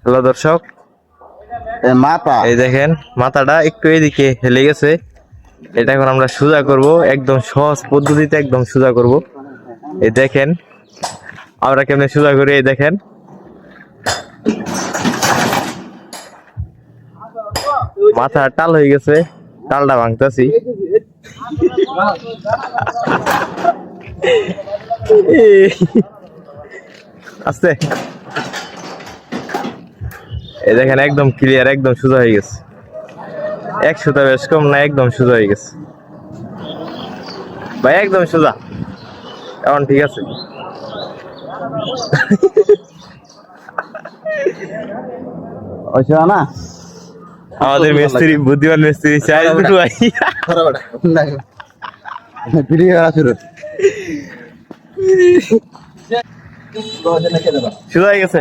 Hello দর্শক, মাথা এই দেখেন মাথাটা একটু এদিকে হেলে গেছে। এটা এখন আমরা সোজা করব, একদম সহজ পদ্ধতিতে একদম সোজা করব। এই দেখেন আমরা কেমনে সোজা করি। এই দেখেন মাথা টাল হয়ে গেছে, টালটা ভাঙতাছি। আস্তে, এই দেখেন একদম ক্লিয়ার, একদম সোজা হয়ে গেছে। 100টা বেশ কম না, একদম সোজা হয়ে গেছে ভাই, একদম সোজা। এখন ঠিক আছে। না আমাদের মিস্ত্রি, বুদ্ধিমান মিস্ত্রি চাই দুটো ভাই। ভিডিও শুরু সোজা হয়ে গেছে।